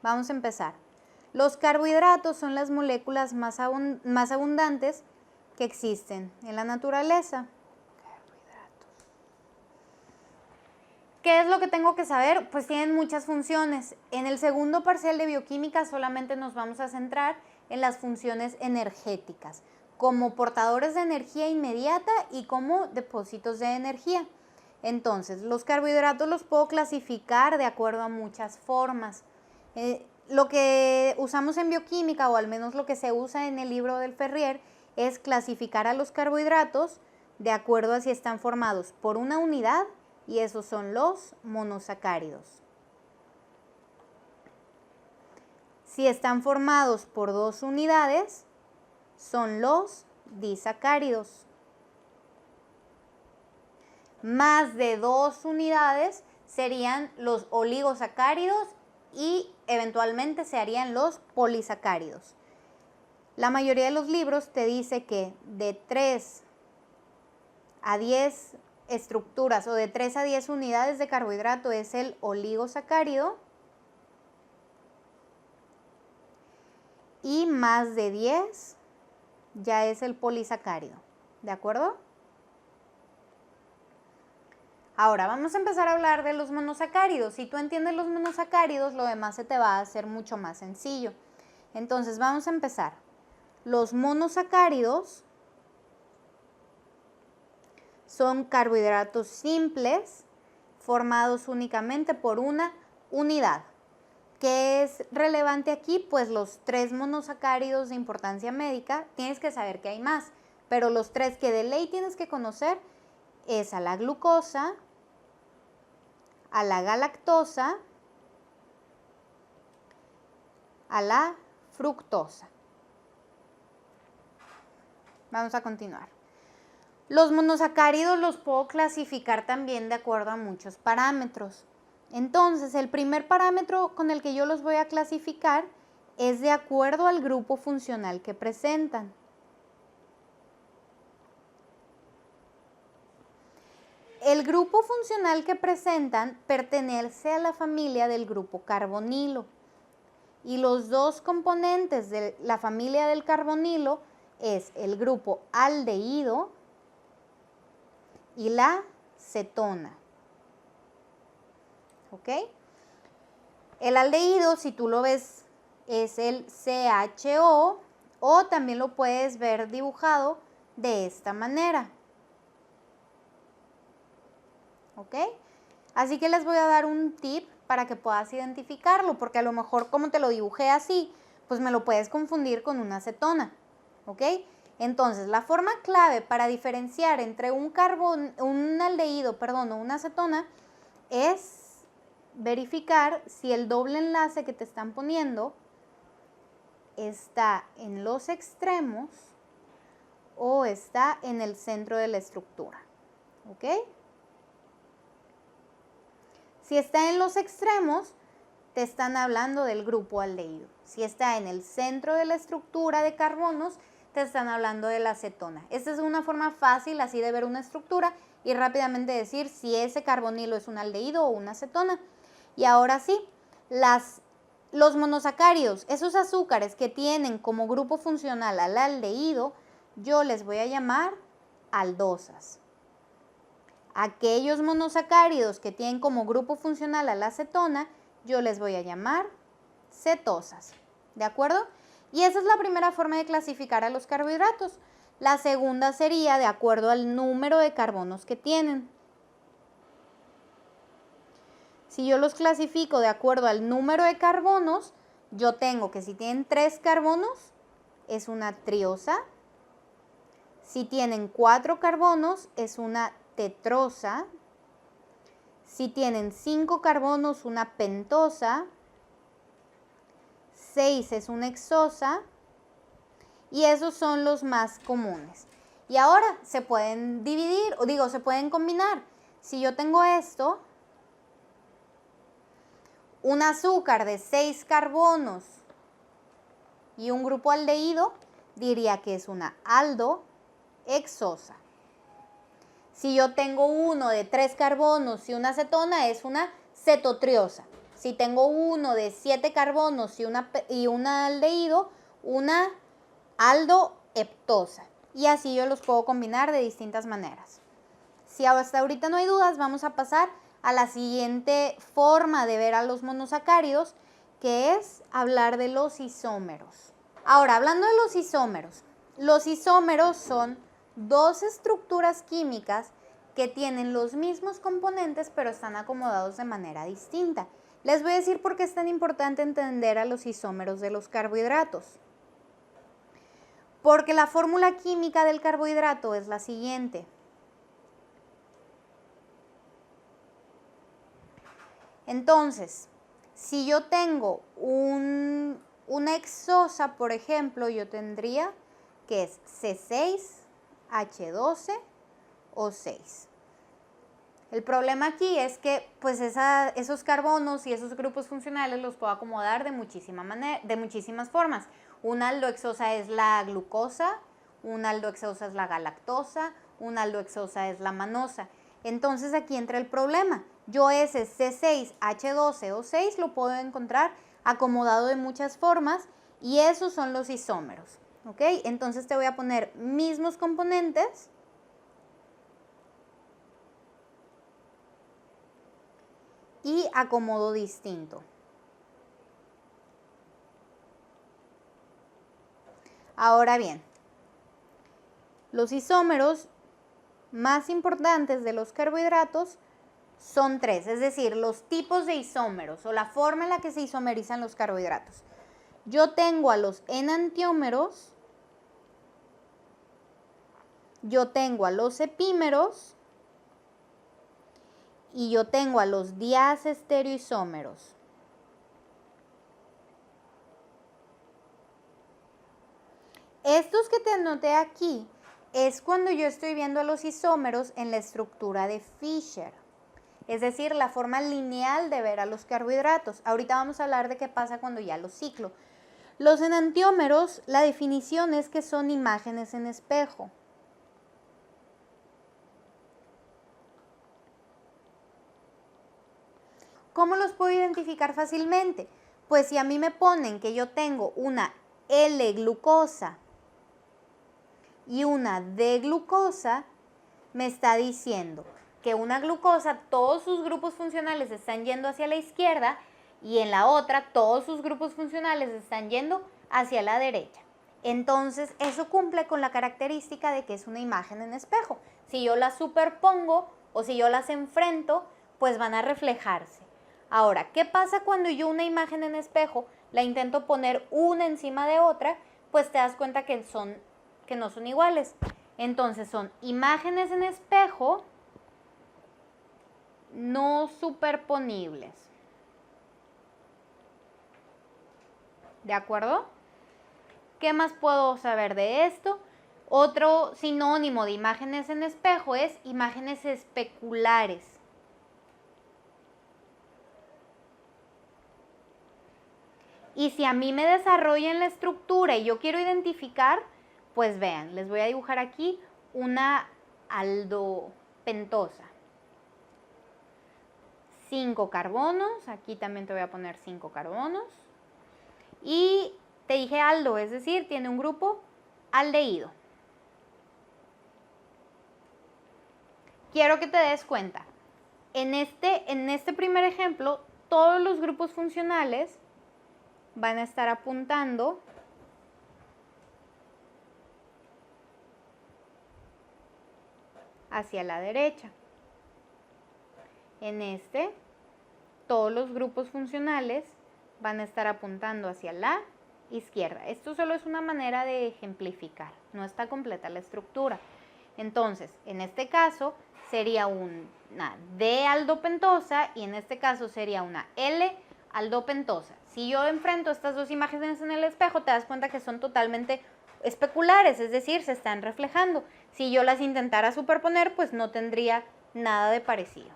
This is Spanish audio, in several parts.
Vamos a empezar. Los carbohidratos son las moléculas más abundantes que existen en la naturaleza. ¿Qué es lo que tengo que saber? Pues tienen muchas funciones. En el segundo parcial de bioquímica solamente nos vamos a centrar en las funciones energéticas, como portadores de energía inmediata y como depósitos de energía. Entonces, los carbohidratos los puedo clasificar de acuerdo a muchas formas. Lo que usamos en bioquímica, o al menos lo que se usa en el libro del Ferrier, es clasificar a los carbohidratos de acuerdo a si están formados por una unidad, y esos son los monosacáridos. Si están formados por 2 unidades, son los disacáridos. Más de 2 unidades serían los oligosacáridos y eventualmente se harían los polisacáridos. La mayoría de los libros te dice que de 3 a 10 estructuras o de 3 a 10 unidades de carbohidrato es el oligosacárido y más de 10 ya es el polisacárido, ¿de acuerdo? Ahora vamos a empezar a hablar de los monosacáridos. Si tú entiendes los monosacáridos, lo demás se te va a hacer mucho más sencillo. Entonces vamos a empezar. Los monosacáridos son carbohidratos simples formados únicamente por una unidad. ¿Qué es relevante aquí? Pues los 3 monosacáridos de importancia médica. Tienes que saber que hay más, pero los 3 que de ley tienes que conocer es a la glucosa, a la galactosa, a la fructosa. Vamos a continuar. Los monosacáridos los puedo clasificar también de acuerdo a muchos parámetros. Entonces, el primer parámetro con el que yo los voy a clasificar es de acuerdo al grupo funcional que presentan. El grupo funcional que presentan pertenece a la familia del grupo carbonilo. Y los 2 componentes de la familia del carbonilo es el grupo aldehído y la cetona. ¿Ok? El aldehído, si tú lo ves, es el CHO, o también lo puedes ver dibujado de esta manera. ¿Ok? Así que les voy a dar un tip para que puedas identificarlo, porque a lo mejor como te lo dibujé así, pues me lo puedes confundir con una acetona. ¿Ok? Entonces, la forma clave para diferenciar entre un aldehído, o una acetona es verificar si el doble enlace que te están poniendo está en los extremos o está en el centro de la estructura. ¿Ok? Si está en los extremos, te están hablando del grupo aldehído. Si está en el centro de la estructura de carbonos, te están hablando de la acetona. Esta es una forma fácil así de ver una estructura y rápidamente decir si ese carbonilo es un aldehído o una acetona. Y ahora sí, los monosacáridos, esos azúcares que tienen como grupo funcional al aldehído, yo les voy a llamar aldosas. Aquellos monosacáridos que tienen como grupo funcional a la acetona, yo les voy a llamar cetosas. ¿De acuerdo? Y esa es la primera forma de clasificar a los carbohidratos. La segunda sería de acuerdo al número de carbonos que tienen. Si yo los clasifico de acuerdo al número de carbonos, yo tengo que si tienen 3 carbonos, es una triosa. Si tienen 4 carbonos, es una tetrosa. Si tienen 5 carbonos, una pentosa. 6 es una hexosa. Y esos son los más comunes. Y ahora se pueden dividir, se pueden combinar. Si yo tengo esto, un azúcar de 6 carbonos y un grupo aldehído, diría que es una aldohexosa. Si yo tengo uno de 3 carbonos y una acetona, es una cetotriosa. si tengo uno de 7 carbonos y una aldehído, una aldoheptosa. Y así yo los puedo combinar de distintas maneras. Si hasta ahorita no hay dudas, vamos a pasar a la siguiente forma de ver a los monosacáridos, que es hablar de los isómeros. Ahora, hablando de los isómeros son dos estructuras químicas que tienen los mismos componentes pero están acomodados de manera distinta. Les voy a decir por qué es tan importante entender a los isómeros de los carbohidratos. Porque la fórmula química del carbohidrato es la siguiente. Entonces, si yo tengo una hexosa, por ejemplo, yo tendría que es C6H12O6. El problema aquí es que pues esos carbonos y esos grupos funcionales los puedo acomodar de muchísimas formas. Una aldohexosa es la glucosa, una aldohexosa es la galactosa, una aldohexosa es la manosa. Entonces aquí entra el problema. Yo ese C6H12O6 lo puedo encontrar acomodado de muchas formas y esos son los isómeros. ¿Ok? Entonces te voy a poner mismos componentes y acomodo distinto. Ahora bien, los isómeros más importantes de los carbohidratos son 3, es decir, los tipos de isómeros o la forma en la que se isomerizan los carbohidratos. Yo tengo a los enantiómeros, yo tengo a los epímeros y yo tengo a los diastereoisómeros. Estos que te anoté aquí es cuando yo estoy viendo a los isómeros en la estructura de Fischer, es decir, la forma lineal de ver a los carbohidratos. Ahorita vamos a hablar de qué pasa cuando ya los ciclo. Los enantiómeros, la definición es que son imágenes en espejo. ¿Cómo los puedo identificar fácilmente? Pues si a mí me ponen que yo tengo una L-glucosa y una D-glucosa, me está diciendo que una glucosa, todos sus grupos funcionales están yendo hacia la izquierda y en la otra, todos sus grupos funcionales están yendo hacia la derecha. Entonces, eso cumple con la característica de que es una imagen en espejo. Si yo las superpongo o si yo las enfrento, pues van a reflejarse. Ahora, ¿qué pasa cuando yo una imagen en espejo la intento poner una encima de otra? Pues te das cuenta que no son iguales. Entonces son imágenes en espejo no superponibles. ¿De acuerdo? ¿Qué más puedo saber de esto? Otro sinónimo de imágenes en espejo es imágenes especulares. Y si a mí me desarrollan la estructura y yo quiero identificar, pues vean, les voy a dibujar aquí una aldopentosa. 5 carbonos, aquí también te voy a poner 5 carbonos. Y te dije aldo, es decir, tiene un grupo aldehído. Quiero que te des cuenta, en este primer ejemplo, todos los grupos funcionales van a estar apuntando hacia la derecha. En todos los grupos funcionales van a estar apuntando hacia la izquierda. Esto solo es una manera de ejemplificar, no está completa la estructura. Entonces, en este caso sería una D-aldopentosa y en este caso sería una L-aldopentosa. Si yo enfrento estas dos imágenes en el espejo, te das cuenta que son totalmente especulares, es decir, se están reflejando. Si yo las intentara superponer, pues no tendría nada de parecido.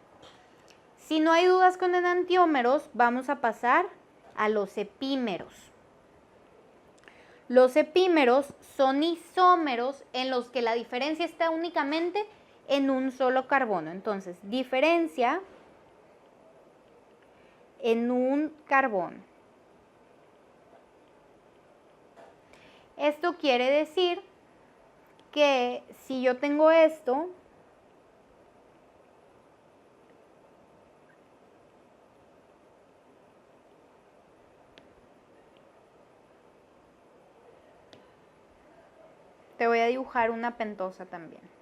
Si no hay dudas con enantiómeros, vamos a pasar a los epímeros. Los epímeros son isómeros en los que la diferencia está únicamente en un solo carbono. Entonces, diferencia en un carbono. Esto quiere decir que si yo tengo esto, te voy a dibujar una pentosa también.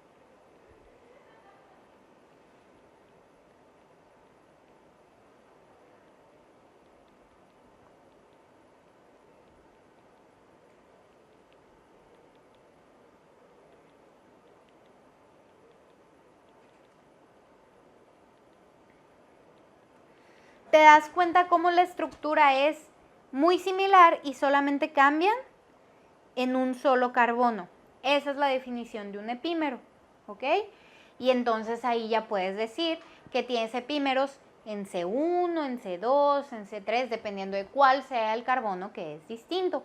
¿Te das cuenta cómo la estructura es muy similar y solamente cambian en un solo carbono? Esa es la definición de un epímero, ¿ok? Y entonces ahí ya puedes decir que tienes epímeros en C1, en C2, en C3, dependiendo de cuál sea el carbono que es distinto.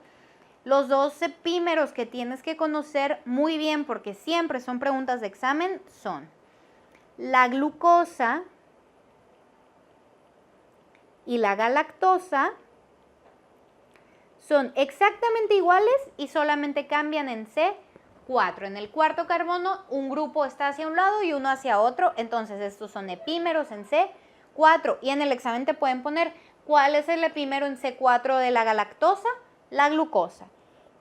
Los dos epímeros que tienes que conocer muy bien, porque siempre son preguntas de examen, son la glucosa y la galactosa. Son exactamente iguales y solamente cambian en C4. En el cuarto carbono, un grupo está hacia un lado y uno hacia otro. Entonces, estos son epímeros en C4. Y en el examen te pueden poner cuál es el epímero en C4 de la galactosa, la glucosa.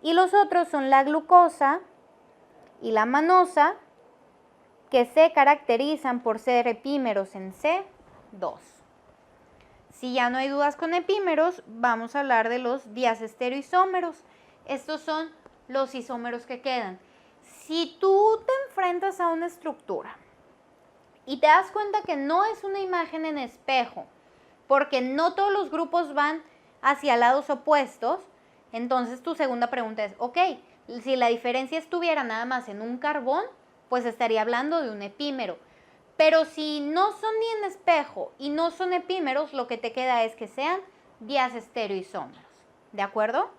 Y los otros son la glucosa y la manosa, que se caracterizan por ser epímeros en C2. Si ya no hay dudas con epímeros, vamos a hablar de los diacestereoisómeros. Estos son los isómeros que quedan. Si tú te enfrentas a una estructura y te das cuenta que no es una imagen en espejo, porque no todos los grupos van hacia lados opuestos, entonces tu segunda pregunta es, ok, si la diferencia estuviera nada más en un carbón, pues estaría hablando de un epímero. Pero si no son ni en espejo y no son epímeros, lo que te queda es que sean diacestereoisómeros. ¿De acuerdo?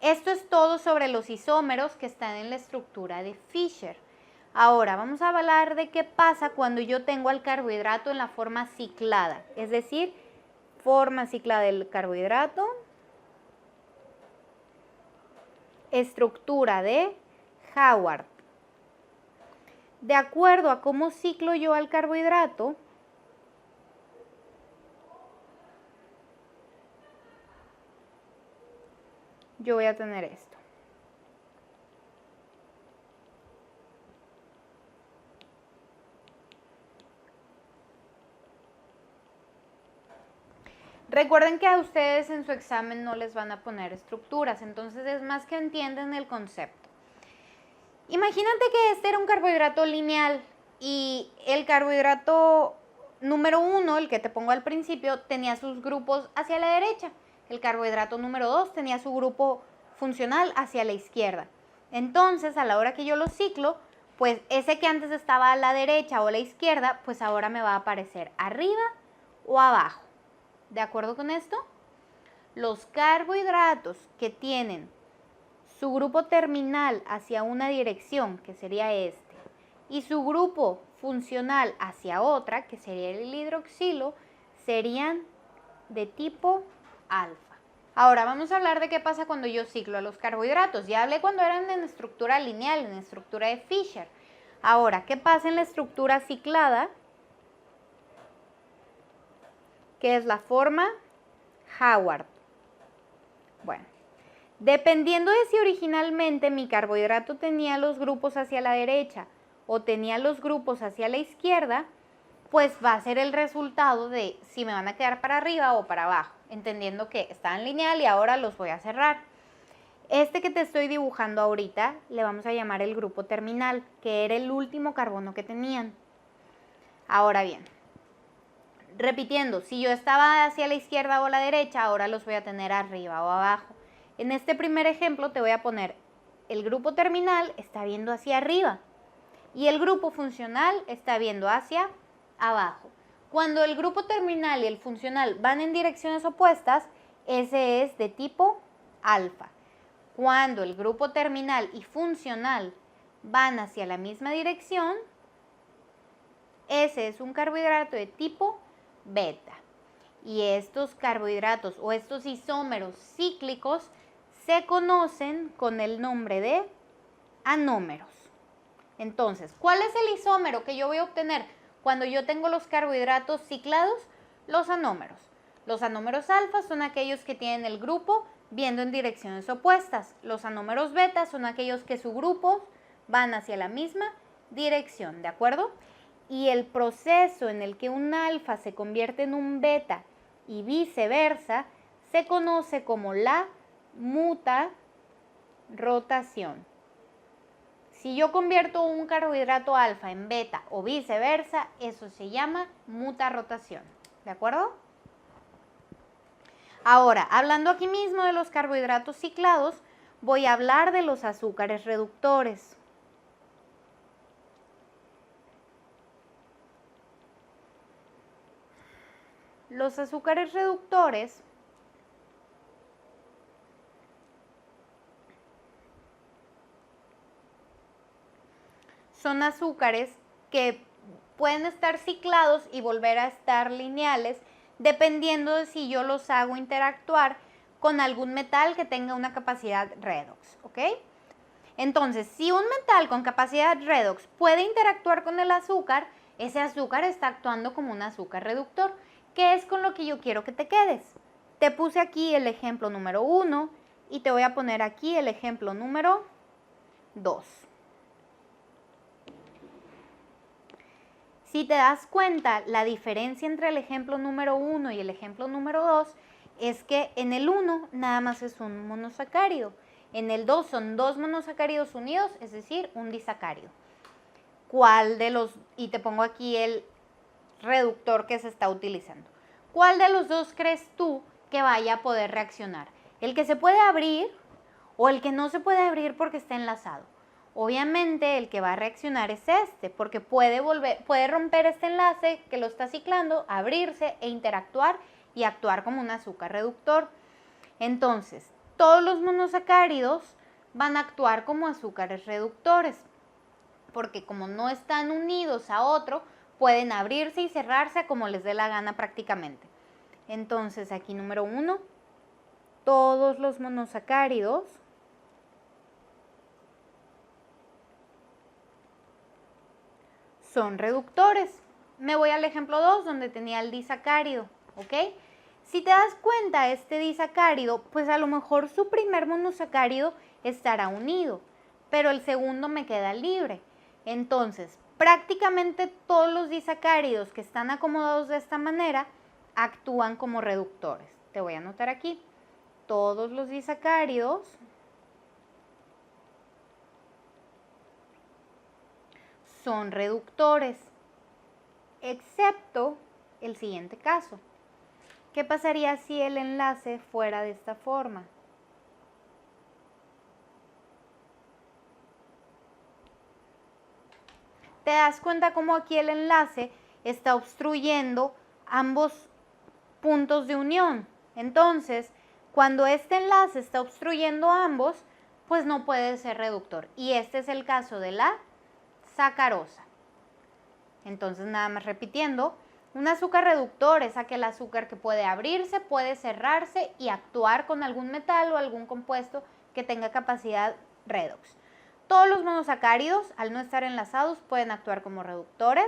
Esto es todo sobre los isómeros que están en la estructura de Fischer. Ahora vamos a hablar de qué pasa cuando yo tengo al carbohidrato en la forma ciclada. Es decir, forma ciclada del carbohidrato, estructura de Hayward. De acuerdo a cómo ciclo yo al carbohidrato, yo voy a tener esto. Recuerden que a ustedes en su examen no les van a poner estructuras, entonces es más que entienden el concepto. Imagínate que este era un carbohidrato lineal y el carbohidrato número 1, el que te pongo al principio, tenía sus grupos hacia la derecha. El carbohidrato número 2 tenía su grupo funcional hacia la izquierda. Entonces, a la hora que yo lo ciclo, pues ese que antes estaba a la derecha o a la izquierda, pues ahora me va a aparecer arriba o abajo. ¿De acuerdo con esto? Los carbohidratos que tienen su grupo terminal hacia una dirección, que sería este, y su grupo funcional hacia otra, que sería el hidroxilo, serían de tipo alfa. Ahora vamos a hablar de qué pasa cuando yo ciclo a los carbohidratos. Ya hablé cuando eran en estructura lineal, en estructura de Fischer. Ahora, ¿qué pasa en la estructura ciclada? Que es la forma Hayward. Bueno. Dependiendo de si originalmente mi carbohidrato tenía los grupos hacia la derecha o tenía los grupos hacia la izquierda, pues va a ser el resultado de si me van a quedar para arriba o para abajo, entendiendo que están lineal y ahora los voy a cerrar. Este que te estoy dibujando ahorita le vamos a llamar el grupo terminal, que era el último carbono que tenían. Ahora bien, repitiendo, si yo estaba hacia la izquierda o la derecha, ahora los voy a tener arriba o abajo. En este primer ejemplo te voy a poner el grupo terminal está viendo hacia arriba y el grupo funcional está viendo hacia abajo. Cuando el grupo terminal y el funcional van en direcciones opuestas, ese es de tipo alfa. Cuando el grupo terminal y funcional van hacia la misma dirección, ese es un carbohidrato de tipo beta. Y estos carbohidratos o estos isómeros cíclicos se conocen con el nombre de anómeros. Entonces, ¿cuál es el isómero que yo voy a obtener cuando yo tengo los carbohidratos ciclados? Los anómeros. Los anómeros alfa son aquellos que tienen el grupo viendo en direcciones opuestas. Los anómeros beta son aquellos que su grupo van hacia la misma dirección, ¿de acuerdo? Y el proceso en el que un alfa se convierte en un beta y viceversa se conoce como la mutarrotación. Si yo convierto un carbohidrato alfa en beta o viceversa, eso se llama mutarrotación, ¿de acuerdo? Ahora, hablando aquí mismo de los carbohidratos ciclados, voy a hablar de los azúcares reductores. Los azúcares reductores son azúcares que pueden estar ciclados y volver a estar lineales dependiendo de si yo los hago interactuar con algún metal que tenga una capacidad redox, ¿ok? Entonces, si un metal con capacidad redox puede interactuar con el azúcar, ese azúcar está actuando como un azúcar reductor, que es con lo que yo quiero que te quedes. Te puse aquí el ejemplo número 1 y te voy a poner aquí el ejemplo número 2. Si te das cuenta, la diferencia entre el ejemplo número 1 y el ejemplo número 2 es que en el 1 nada más es un monosacárido. En el 2 son dos monosacáridos unidos, es decir, un disacárido. ¿Cuál de los, y te pongo aquí el reductor que se está utilizando, cuál de los dos crees tú que vaya a poder reaccionar? ¿El que se puede abrir o el que no se puede abrir porque está enlazado? Obviamente el que va a reaccionar es este, porque puede romper este enlace que lo está ciclando, abrirse e interactuar y actuar como un azúcar reductor. Entonces, todos los monosacáridos van a actuar como azúcares reductores, porque como no están unidos a otro, pueden abrirse y cerrarse como les dé la gana prácticamente. Entonces, aquí número 1, todos los monosacáridos son reductores. Me voy al ejemplo 2 donde tenía el disacárido, ¿ok? Si te das cuenta, este disacárido, pues a lo mejor su primer monosacárido estará unido, pero el segundo me queda libre. Entonces, prácticamente todos los disacáridos que están acomodados de esta manera actúan como reductores. Te voy a anotar aquí, todos los disacáridos son reductores, excepto el siguiente caso. ¿Qué pasaría si el enlace fuera de esta forma? ¿Te das cuenta cómo aquí el enlace está obstruyendo ambos puntos de unión? Entonces, cuando este enlace está obstruyendo ambos, pues no puede ser reductor. Y este es el caso de la sacarosa. Entonces, nada más repitiendo, un azúcar reductor es aquel azúcar que puede abrirse, puede cerrarse y actuar con algún metal o algún compuesto que tenga capacidad redox. Todos los monosacáridos, al no estar enlazados, pueden actuar como reductores.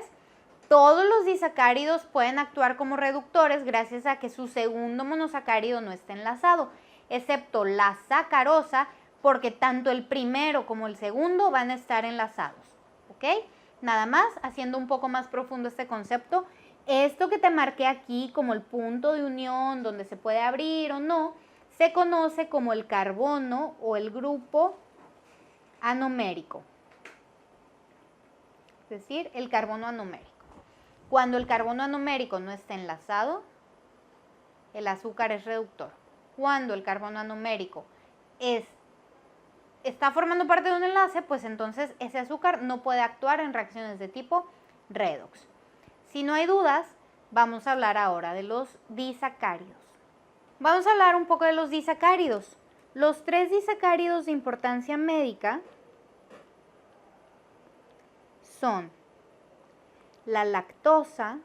Todos los disacáridos pueden actuar como reductores gracias a que su segundo monosacárido no está enlazado, excepto la sacarosa, porque tanto el primero como el segundo van a estar enlazados, ¿ok? Nada más, haciendo un poco más profundo este concepto, esto que te marqué aquí como el punto de unión donde se puede abrir o no, se conoce como el carbono o el grupo anomérico, es decir, el carbono anomérico. Cuando el carbono anomérico no está enlazado, el azúcar es reductor. Cuando el carbono anomérico está formando parte de un enlace, pues entonces ese azúcar no puede actuar en reacciones de tipo redox. Si no hay dudas, vamos a hablar ahora de los disacáridos. Vamos a hablar un poco de los disacáridos. Los 3 disacáridos de importancia médica son la lactosa,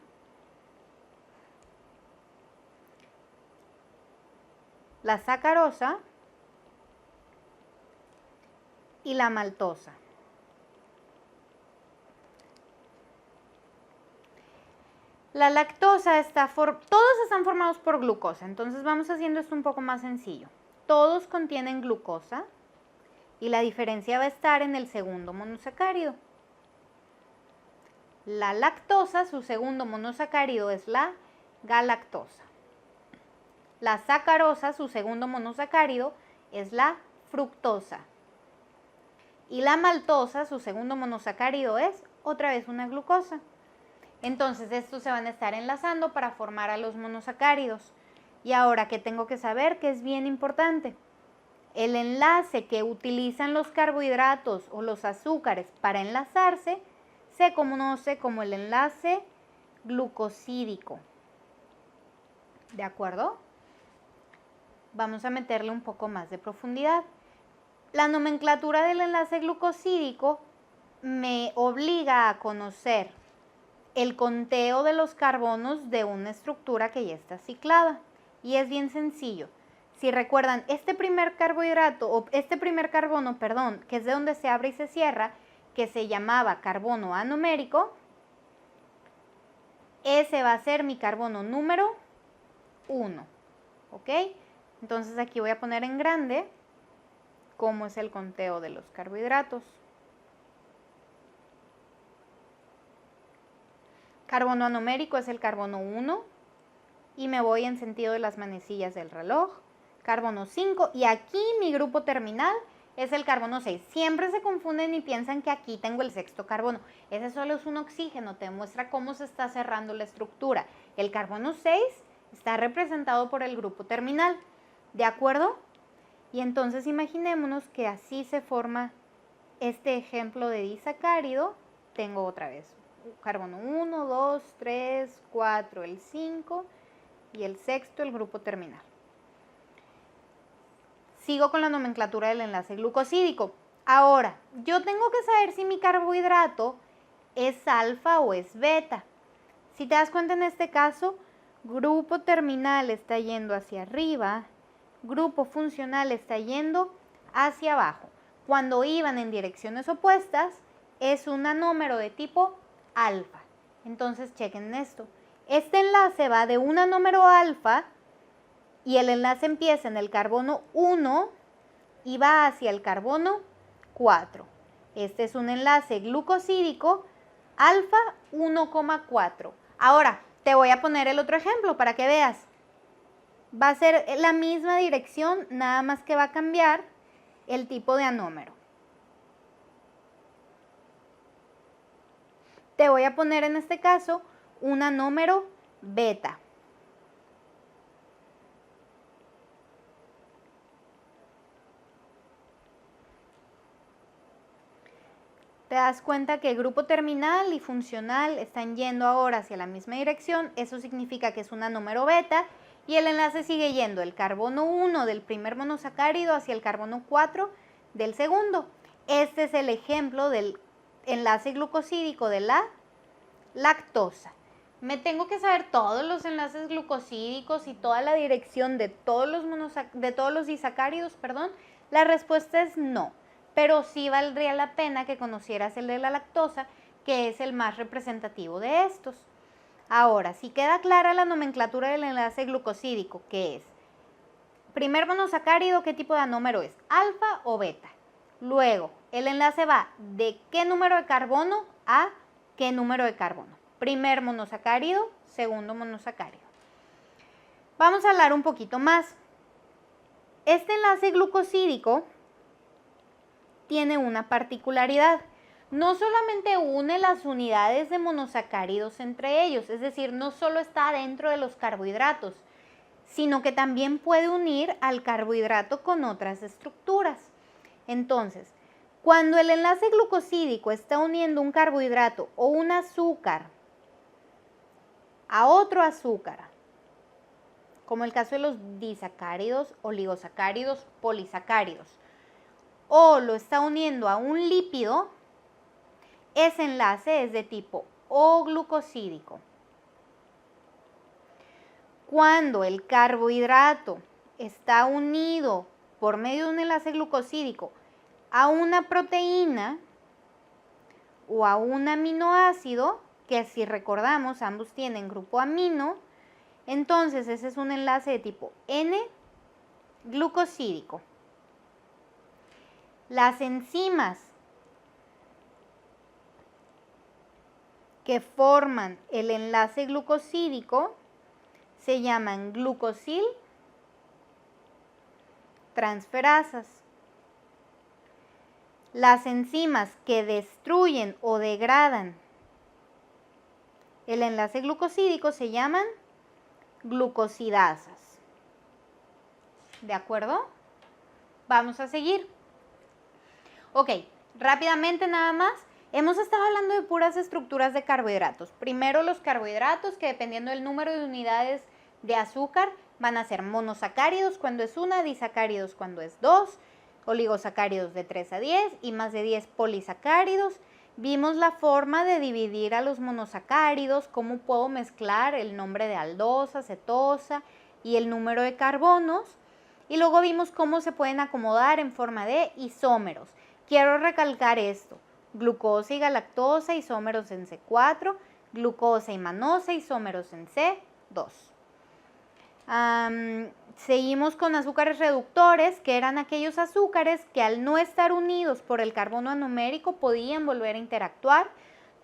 la sacarosa y la maltosa. La lactosa todos están formados por glucosa, entonces vamos haciendo esto un poco más sencillo. Todos contienen glucosa y la diferencia va a estar en el segundo monosacárido. La lactosa, su segundo monosacárido es la galactosa. La sacarosa, su segundo monosacárido es la fructosa. Y la maltosa, su segundo monosacárido es otra vez una glucosa. Entonces estos se van a estar enlazando para formar a los monosacáridos. Y ahora, ¿qué tengo que saber? Que es bien importante. El enlace que utilizan los carbohidratos o los azúcares para enlazarse se conoce como el enlace glucosídico. ¿De acuerdo? Vamos a meterle un poco más de profundidad. La nomenclatura del enlace glucosídico me obliga a conocer el conteo de los carbonos de una estructura que ya está ciclada. Y es bien sencillo. Si recuerdan, este primer carbono, que es de donde se abre y se cierra, que se llamaba carbono anomérico, ese va a ser mi carbono número 1. ¿Ok? Entonces aquí voy a poner en grande cómo es el conteo de los carbohidratos. Carbono anomérico es el carbono 1 y me voy en sentido de las manecillas del reloj. Carbono 5 y aquí mi grupo terminal es el carbono 6. Siempre se confunden y piensan que aquí tengo el sexto carbono. Ese solo es un oxígeno, te muestra cómo se está cerrando la estructura. El carbono 6 está representado por el grupo terminal. ¿De acuerdo? Y entonces imaginémonos que así se forma este ejemplo de disacárido. Tengo otra vez carbono 1, 2, 3, 4, el 5 y el sexto, el grupo terminal. Sigo con la nomenclatura del enlace glucosídico. Ahora, yo tengo que saber si mi carbohidrato es alfa o es beta. Si te das cuenta en este caso, grupo terminal está yendo hacia arriba, grupo funcional está yendo hacia abajo. Cuando iban en direcciones opuestas, es un anómero de tipo alfa. Entonces, chequen esto. Este enlace va de un anómero alfa y el enlace empieza en el carbono 1 y va hacia el carbono 4. Este es un enlace glucosídico alfa 1,4. Ahora, te voy a poner el otro ejemplo para que veas. Va a ser la misma dirección, nada más que va a cambiar el tipo de anómero. Te voy a poner en este caso un anómero beta. Te das cuenta que el grupo terminal y funcional están yendo ahora hacia la misma dirección. Eso significa que es un anómero beta y el enlace sigue yendo el carbono 1 del primer monosacárido hacia el carbono 4 del segundo. Este es el ejemplo del enlace glucosídico de la lactosa. Me tengo que saber todos los enlaces glucosídicos y toda la dirección de todos los disacáridos, perdón. La respuesta es no, pero sí valdría la pena que conocieras el de la lactosa, que es el más representativo de estos. Ahora, si queda clara la nomenclatura del enlace glucosídico, ¿qué es? Primer monosacárido, ¿qué tipo de anómero es? ¿Alfa o beta? Luego, el enlace va de qué número de carbono a qué número de carbono. Primer monosacárido, segundo monosacárido. Vamos a hablar un poquito más. Este enlace glucosídico tiene una particularidad. No solamente une las unidades de monosacáridos entre ellos, es decir, no solo está dentro de los carbohidratos, sino que también puede unir al carbohidrato con otras estructuras. Entonces, cuando el enlace glucosídico está uniendo un carbohidrato o un azúcar a otro azúcar, como el caso de los disacáridos, oligosacáridos, polisacáridos, o lo está uniendo a un lípido, ese enlace es de tipo O-glucosídico. Cuando el carbohidrato está unido por medio de un enlace glucosídico a una proteína o a un aminoácido, que si recordamos ambos tienen grupo amino, entonces ese es un enlace de tipo N-glucosídico. Las enzimas que forman el enlace glucosídico se llaman glucosil transferasas. Las enzimas que destruyen o degradan el enlace glucosídico se llaman glucosidasas. ¿De acuerdo? Vamos a seguir. Ok, rápidamente nada más. Hemos estado hablando de puras estructuras de carbohidratos. Primero los carbohidratos, que dependiendo del número de unidades de azúcar, van a ser monosacáridos cuando es 1, disacáridos cuando es 2, oligosacáridos de 3 a 10 y más de 10 polisacáridos. Vimos la forma de dividir a los monosacáridos, cómo puedo mezclar el nombre de aldosa, cetosa y el número de carbonos. Y luego vimos cómo se pueden acomodar en forma de isómeros. Quiero recalcar esto: glucosa y galactosa, isómeros en C4, glucosa y manosa, isómeros en C2. Seguimos con azúcares reductores, que eran aquellos azúcares que al no estar unidos por el carbono anomérico podían volver a interactuar.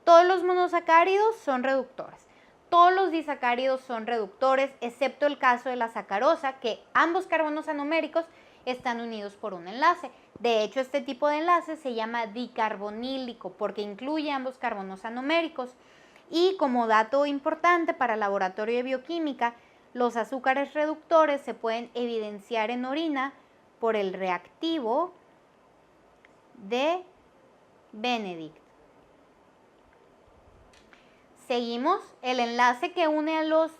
Todos los monosacáridos son reductores. Todos los disacáridos son reductores, excepto el caso de la sacarosa, que ambos carbonos anoméricos están unidos por un enlace. De hecho, este tipo de enlace se llama dicarbonílico porque incluye ambos carbonos anoméricos. Y como dato importante para el laboratorio de bioquímica, los azúcares reductores se pueden evidenciar en orina por el reactivo de Benedict. Seguimos. El enlace que une a los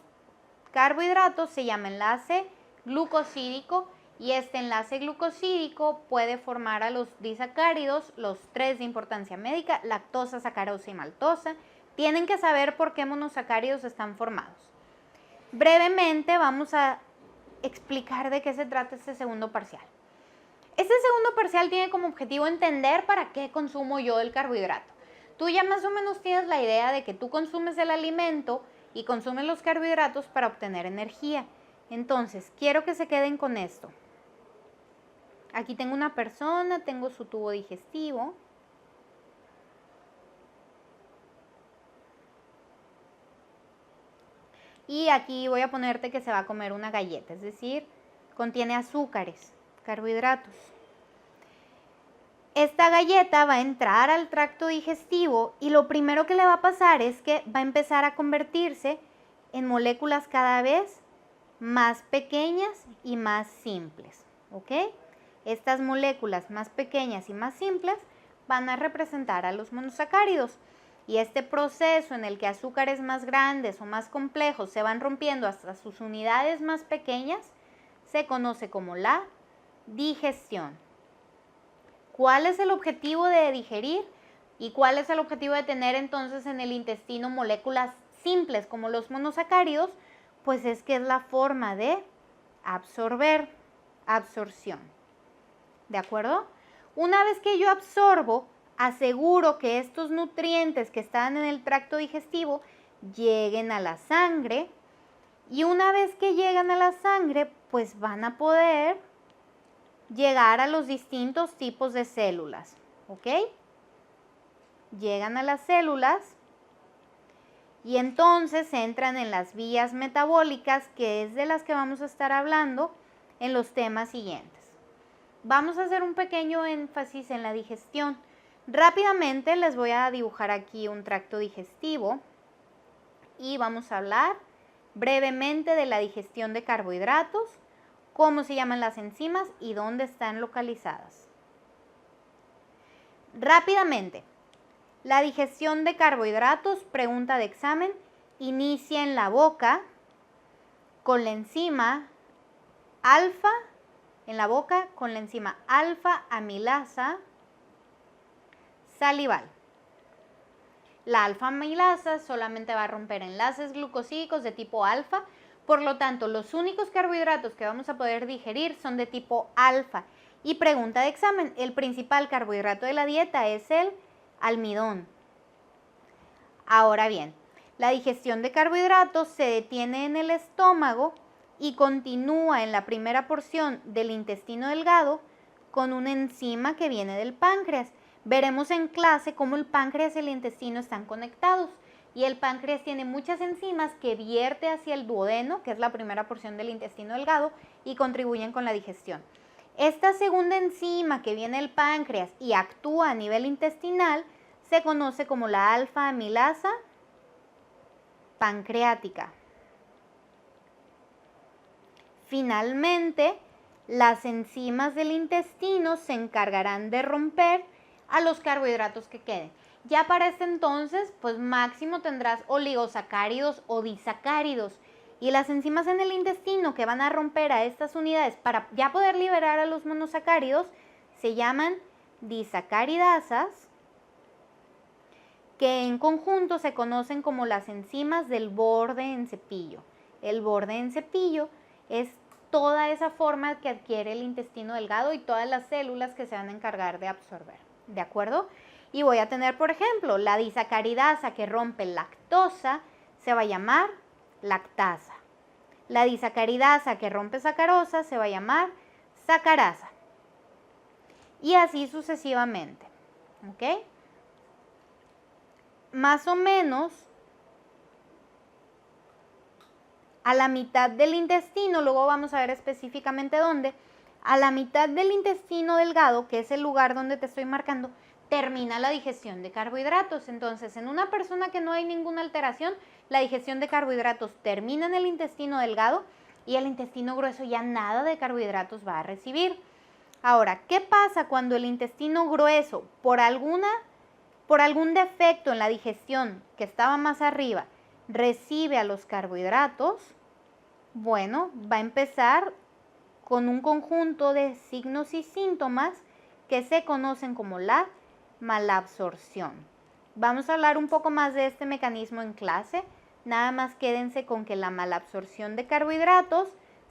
carbohidratos se llama enlace glucosídico y este enlace glucosídico puede formar a los disacáridos, los 3 de importancia médica, lactosa, sacarosa y maltosa. Tienen que saber por qué monosacáridos están formados. Brevemente vamos a explicar de qué se trata este segundo parcial. Este segundo parcial tiene como objetivo entender para qué consumo yo el carbohidrato. Tú ya más o menos tienes la idea de que tú consumes el alimento y consumes los carbohidratos para obtener energía. Entonces, quiero que se queden con esto. Aquí tengo una persona, tengo su tubo digestivo. Y aquí voy a ponerte que se va a comer una galleta, es decir, contiene azúcares, carbohidratos. Esta galleta va a entrar al tracto digestivo y lo primero que le va a pasar es que va a empezar a convertirse en moléculas cada vez más pequeñas y más simples, ¿ok? Estas moléculas más pequeñas y más simples van a representar a los monosacáridos. Y este proceso en el que azúcares más grandes o más complejos se van rompiendo hasta sus unidades más pequeñas se conoce como la digestión. ¿Cuál es el objetivo de digerir? ¿Y cuál es el objetivo de tener entonces en el intestino moléculas simples como los monosacáridos? Pues es que es la forma de absorber, absorción. ¿De acuerdo? Una vez que yo absorbo, aseguro que estos nutrientes que están en el tracto digestivo lleguen a la sangre y una vez que llegan a la sangre, pues van a poder llegar a los distintos tipos de células, ¿ok? Llegan a las células y entonces entran en las vías metabólicas, que es de las que vamos a estar hablando en los temas siguientes. Vamos a hacer un pequeño énfasis en la digestión. Rápidamente les voy a dibujar aquí un tracto digestivo y vamos a hablar brevemente de la digestión de carbohidratos, cómo se llaman las enzimas y dónde están localizadas. Rápidamente, la digestión de carbohidratos, pregunta de examen, inicia en la boca con la enzima alfa, alfa amilasa salival. La alfa amilasa solamente va a romper enlaces glucosídicos de tipo alfa Por lo tanto, los únicos carbohidratos que vamos a poder digerir son de tipo alfa. Y pregunta de examen, el principal carbohidrato de la dieta es el almidón. Ahora bien, la digestión de carbohidratos se detiene en el estómago y continúa en la primera porción del intestino delgado con una enzima que viene del páncreas. Veremos en clase cómo el páncreas y el intestino están conectados y el páncreas tiene muchas enzimas que vierte hacia el duodeno, que es la primera porción del intestino delgado, y contribuyen con la digestión. Esta segunda enzima que viene del páncreas y actúa a nivel intestinal se conoce como la alfa-amilasa pancreática. Finalmente, las enzimas del intestino se encargarán de romper a los carbohidratos que queden. Ya para este entonces, pues máximo tendrás oligosacáridos o disacáridos. Y las enzimas en el intestino que van a romper a estas unidades para ya poder liberar a los monosacáridos se llaman disacaridasas, que en conjunto se conocen como las enzimas del borde en cepillo. El borde en cepillo es toda esa forma que adquiere el intestino delgado y todas las células que se van a encargar de absorber. ¿De acuerdo? Y voy a tener, por ejemplo, la disacaridasa que rompe lactosa se va a llamar lactasa. La disacaridasa que rompe sacarosa se va a llamar sacarasa. Y así sucesivamente. ¿Ok? Más o menos a la mitad del intestino, luego vamos a ver específicamente dónde, a la mitad del intestino delgado, que es el lugar donde te estoy marcando, termina la digestión de carbohidratos. Entonces, en una persona que no hay ninguna alteración, la digestión de carbohidratos termina en el intestino delgado y el intestino grueso ya nada de carbohidratos va a recibir. Ahora, ¿qué pasa cuando el intestino grueso, por algún defecto en la digestión que estaba más arriba, recibe a los carbohidratos? Bueno, va a empezar con un conjunto de signos y síntomas que se conocen como la malabsorción. Vamos a hablar un poco más de este mecanismo en clase. Nada más quédense con que la malabsorción de carbohidratos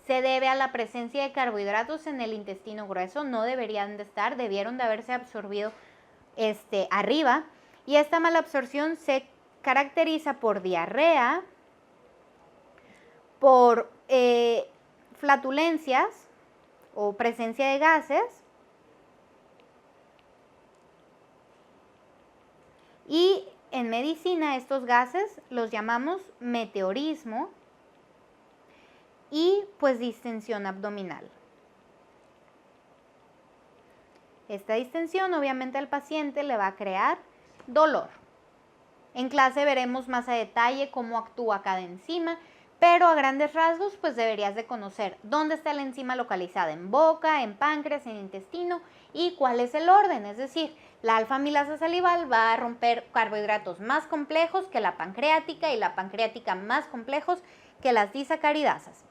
se debe a la presencia de carbohidratos en el intestino grueso. No deberían de estar, debieron de haberse absorbido arriba. Y esta malabsorción se caracteriza por diarrea, por flatulencias o presencia de gases y en medicina estos gases los llamamos meteorismo y pues distensión abdominal. Esta distensión obviamente al paciente le va a crear dolor. En clase veremos más a detalle cómo actúa cada enzima, pero a grandes rasgos pues deberías de conocer dónde está la enzima localizada, en boca, en páncreas, en intestino y cuál es el orden. Es decir, la alfa-amilasa salival va a romper carbohidratos más complejos que la pancreática y la pancreática más complejos que las disacaridasas.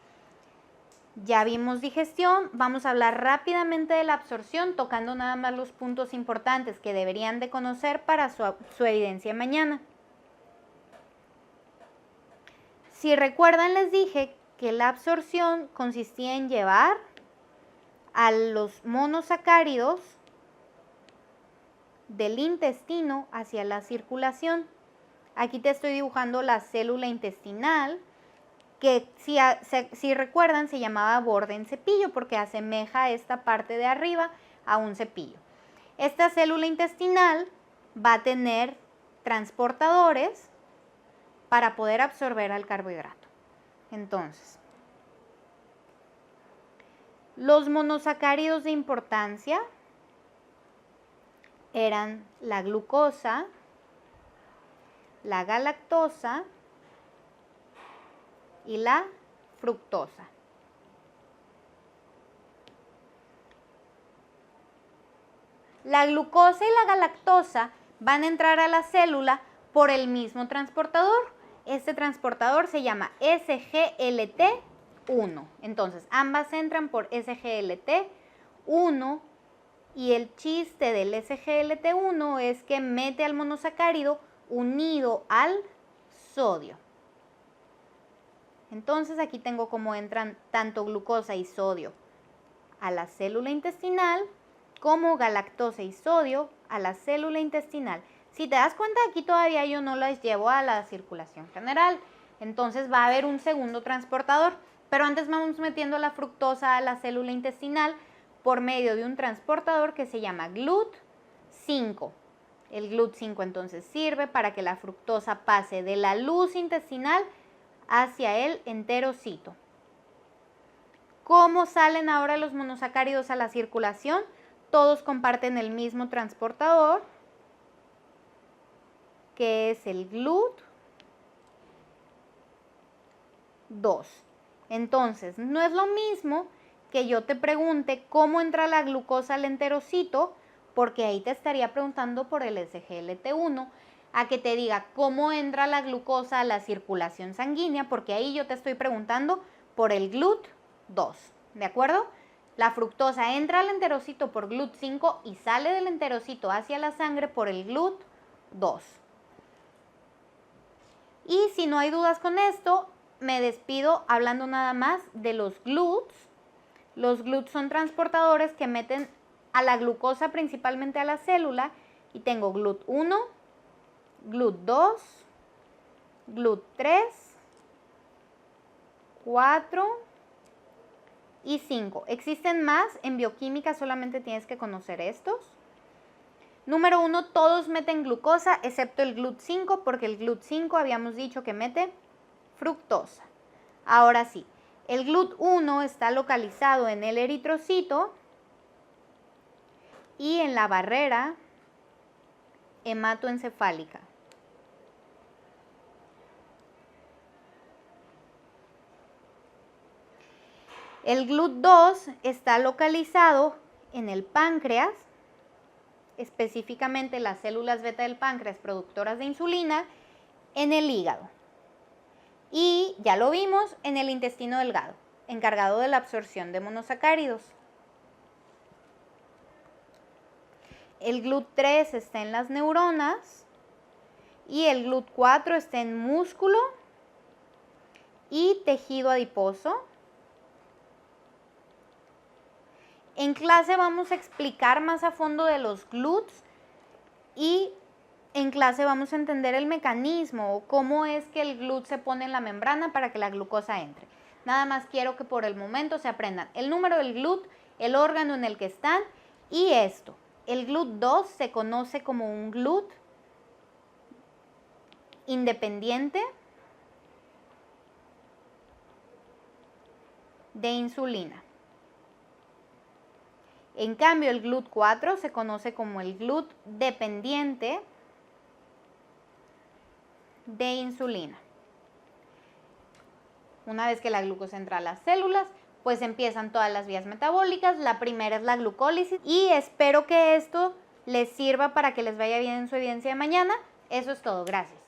Ya vimos digestión, vamos a hablar rápidamente de la absorción, tocando nada más los puntos importantes que deberían de conocer para su evidencia mañana. Si recuerdan, les dije que la absorción consistía en llevar a los monosacáridos del intestino hacia la circulación. Aquí te estoy dibujando la célula intestinal, que si recuerdan se llamaba borde en cepillo porque asemeja esta parte de arriba a un cepillo. Esta célula intestinal va a tener transportadores para poder absorber al carbohidrato. Entonces, los monosacáridos de importancia eran la glucosa, la galactosa y la fructosa. La glucosa y la galactosa van a entrar a la célula por el mismo transportador. Este transportador se llama SGLT1. Entonces, ambas entran por SGLT1 y el chiste del SGLT1 es que mete al monosacárido unido al sodio. Entonces aquí tengo cómo entran tanto glucosa y sodio a la célula intestinal como galactosa y sodio a la célula intestinal. Si te das cuenta, aquí todavía yo no las llevo a la circulación general. Entonces va a haber un segundo transportador. Pero antes vamos metiendo la fructosa a la célula intestinal por medio de un transportador que se llama GLUT5. El GLUT5 entonces sirve para que la fructosa pase de la luz intestinal hacia el enterocito. ¿Cómo salen ahora los monosacáridos a la circulación? Todos comparten el mismo transportador, que es el GLUT2. Entonces, no es lo mismo que yo te pregunte cómo entra la glucosa al enterocito, porque ahí te estaría preguntando por el SGLT1, a que te diga cómo entra la glucosa a la circulación sanguínea, porque ahí yo te estoy preguntando por el GLUT2, ¿de acuerdo? La fructosa entra al enterocito por GLUT5 y sale del enterocito hacia la sangre por el GLUT2. Y si no hay dudas con esto, me despido hablando nada más de los GLUTs. Los GLUTs son transportadores que meten a la glucosa principalmente a la célula, y tengo GLUT1, GLUT2, GLUT3, 4 y 5. Existen más, en bioquímica solamente tienes que conocer estos. Número 1, todos meten glucosa excepto el GLUT5, porque el GLUT5 habíamos dicho que mete fructosa. Ahora sí, el GLUT1 está localizado en el eritrocito y en la barrera hematoencefálica. El GLUT2 está localizado en el páncreas, específicamente las células beta del páncreas productoras de insulina, en el hígado. Y ya lo vimos en el intestino delgado, encargado de la absorción de monosacáridos. El GLUT3 está en las neuronas y el GLUT4 está en músculo y tejido adiposo. En clase vamos a explicar más a fondo de los GLUTs y en clase vamos a entender el mecanismo o cómo es que el GLUT se pone en la membrana para que la glucosa entre. Nada más quiero que por el momento se aprendan el número del GLUT, el órgano en el que están y esto. El GLUT2 se conoce como un GLUT independiente de insulina. En cambio, el GLUT4 se conoce como el GLUT dependiente de insulina. Una vez que la glucosa entra a las células, pues empiezan todas las vías metabólicas. La primera es la glucólisis y espero que esto les sirva para que les vaya bien en su evidencia de mañana. Eso es todo, gracias.